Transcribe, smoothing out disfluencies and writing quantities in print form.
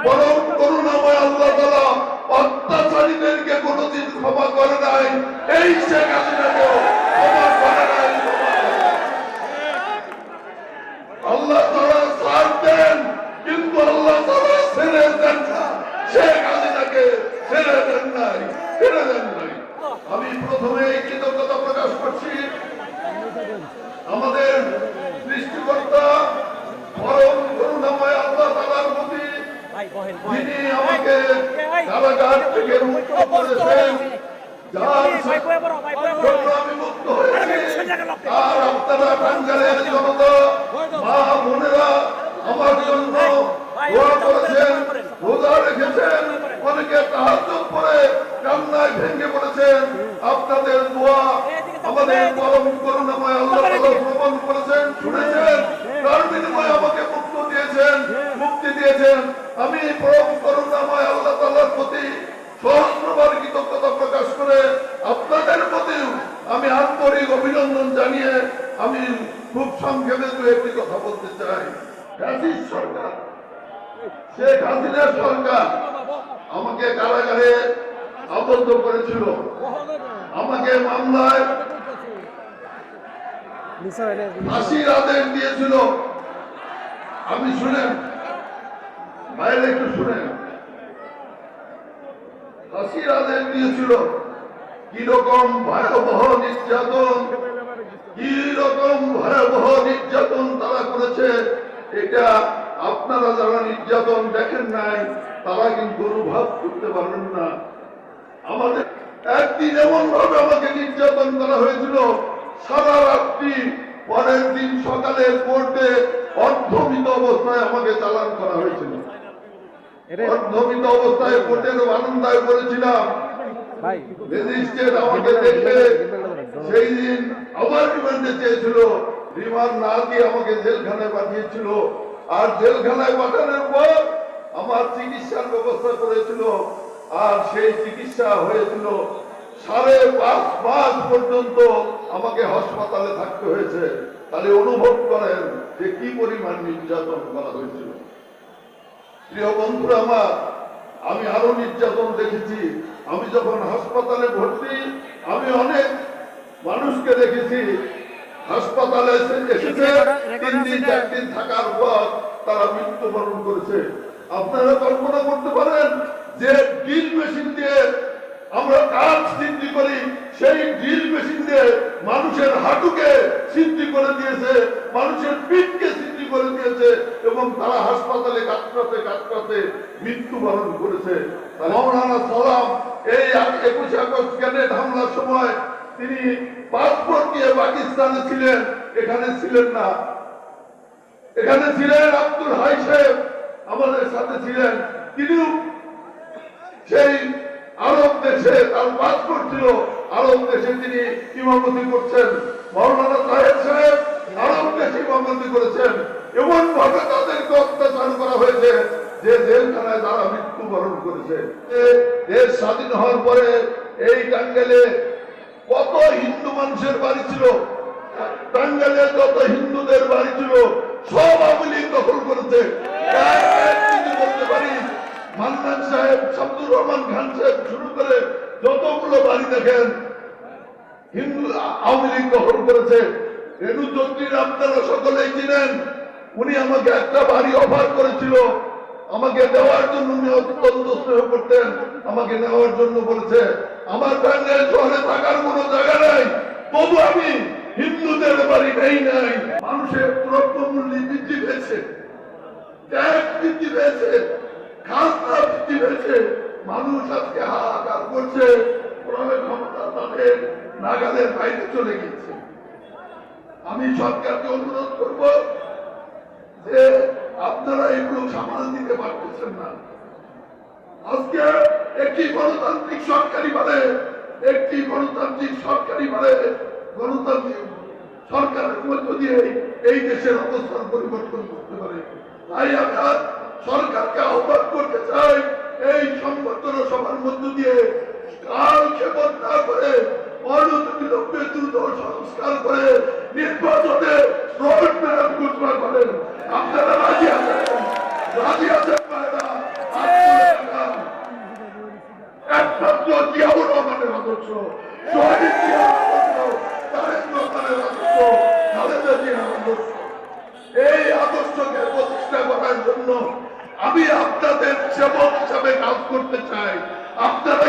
বরং করুণাময় আল্লাহ তাআলা অত্যাচারীদেরকে কোনোদিন ক্ষমা করে নাই, এই শেখ হাসিনাকেও ক্ষমা করে নাই। আল্লাহ তাআলা ছাড় দেন, কিন্তু আল্লাহ তাআলা ছেড়ে দেন না। শেখ হাসিনাকে ছেড়ে দেন নাই, ছেড়ে দেন নাই। আমি প্রথমে এই কৃতজ্ঞতা প্রকাশ করছি আমাদের সৃষ্টিকর্তা পরম করুণাময় আল্লাহ তাআলার প্রতি, যিনি আমাকে কারাগার থেকে মুক্ত করেছেন, যার জন্য আমি মুক্ত হয়েছি। আর আপনারা টাঙ্গাইলের জনতা, মা বোনেরা আমার জন্য দোয়া করেছেন, রোজা রেখেছেন, অনেকে তাহাজ্জুদ পড়ে কান্নায় ভেঙে পড়েছেন। আপনাদের দোয়া আমাদের পরম করুণাময় আল্লাহ তাআলা গ্রহণ করেছেন, শুনেছেন, তার বিনিময়ে আমাকে মুক্তি দিয়েছেন। আমি পরম করুণাময় আল্লাহ তাআলার প্রতি সহস্রবার কৃতজ্ঞতা প্রকাশ করে আপনাদের প্রতিও আমি আন্তরিক অভিনন্দন জানিয়ে আমি খুব সংক্ষেপে দু একটি কথা বলতে চাই। ফ্যাসিস্ট সরকার, শেখ হাসিনার সরকার আমাকে কারাগারে আবদ্ধ করেছিল, আমাকে মামলায় ফাঁসির আদেশ দিয়েছিল। আমি শুনেন, বাইরে একটু শুনেন, ফাঁসির আদেশ দিয়েছিল। কিরকম ভয়াবহ নির্যাতন, কিরকম ভয়াবহ নির্যাতন তারা করেছে, এটা আপনারা যারা নির্যাতন দেখেন নাই তারা কিন্তু অনুভব করতে পারবেন না। আমাদের একদিন এমন ভাবে আমাকে নির্যাতন করা হয়েছিল, সারা রাত্রি, পরের দিন সকালে কোর্টে অর্ধমিত অবস্থায় আমাকে চালান করা হয়েছিল। অর্ধমিত অবস্থায় কোর্টের বারান্দায় করেছিলাম। ম্যাজিস্ট্রেট আমাকে দেখে সেই দিন আবার রিমান্ডে চেয়েছিল, রিমান্ড না দিয়ে আমাকে জেলখানায় পাঠিয়েছিল। আর জেলখানায় পাঠানোর পর আমার চিকিৎসার ব্যবস্থা করেছিল, আর সেই চিকিৎসা হয়েছিল 5.5 মাস পর্যন্ত আমাকে হাসপাতালে থাকতে হয়েছে। তাহলে অনুভব করেন যে কি পরিমাণ নির্যাতন করা হয়েছিল। প্রিয় বন্ধুরা আমার, আমি আরো নির্যাতন দেখেছি। আমি যখন হাসপাতালে ভর্তি, আমি অনেক মানুষকে দেখেছি হাসপাতালে এসেছে 3 দিন 4 দিন থাকার পর তারা মৃত্যুবরণ করেছে। আপনারা কল্পনা করতে পারেন যে ড্রিল মেশিন দিয়ে আমরা কাজ সিদ্ধি করি, সেই ড্রিল মেশিন দিয়ে মানুষের হাঁটুকে সিদ্ধি করে দিয়েছে, মানুষের পিঠকে সিদ্ধি করে দিয়েছে, এবং তারা হাসপাতালে কাতরাতে কাতরাতে মৃত্যুবরণ করেছে। মাওলানা সালাম এই 21 আগস্ট গ্রেনেড হামলার সময় তিনি পাসপোর্ট নিয়ে পাকিস্তানে ছিলেন, এখানে ছিলেন না। এখানে ছিলেন আব্দুল হাই সাহেব, আমাদের সাথে ছিলেন। তিনিও সেই আরব দেশে তার পাসপোর্ট ছিল, আরব দেশে তিনি ইমামতি করছেন। মাওলানা তাহের সাহেব আরব দেশে ইমামতি করেছেন। এমন ভাবে তাদেরকে অত্যাচার করা হয়েছে যে জেলখানায় তারা মৃত্যুবরণ করেছে। দেশ স্বাধীন হওয়ার পরে এই টাঙ্গাইলে কত হিন্দু মানুষের বাড়ি ছিল, টাঙ্গাইলে যত হিন্দুদের বাড়ি ছিল সব আওয়ামী লীগ দখল করেছে। বলতে পারি মান্নান সাহেব, শামসুর রহমান খান সাহেব শুরু করে যতগুলো বাড়ি দেখেন হিন্দু আওয়ামী লীগ দখল করেছে। রেণু চৌধুরীর আপনারা সকলেই চিনেন, উনি আমাকে একটা বাড়ি অফার করেছিল, আমাকে দেওয়ার জন্য উনি অত্যন্ত স্নেহ করতেন, আমাকে নেওয়ার জন্য বলেছে। আমার টাঙ্গাইল শহরে থাকার কোনো জায়গা নাই, তবু আমি হিন্দুদের বাড়ি নেই নাই। মানুষের দ্রব্যমূল্য বৃদ্ধি পেয়েছে, ট্যাক্স বৃদ্ধি পেয়েছে, খাজনা বৃদ্ধি পেয়েছে। মানুষ আজকে হাহাকার করছে, ক্রমে ক্ষমতা তাদের নাগালের বাইরে চলে গেছে। আমি সরকারকে অনুরোধ করব যে আপনারা এগুলো সামাল দিতে পারতেছেন না। আজকে একটি গণতান্ত্রিক সরকারি বলে, একটি গণতান্ত্রিক সরকারি বলে গণতান্ত্রিক সরকারের মধ্য দিয়ে এই দেশের অবস্থান পরিবর্তন করতে পারে। তাই আমরা সরকারকে আহ্বান করতে চাই, এই সংবর্ধনা সভার মধ্য দিয়ে কালক্ষেপণ না করে অনতিবিলম্বে দ্রুত সংস্কার করে নির্বাচনে রোড ম্যাপ ঘোষণা করেন। আপনারা রাজি আছেন? রাজি আছেন? আপনারা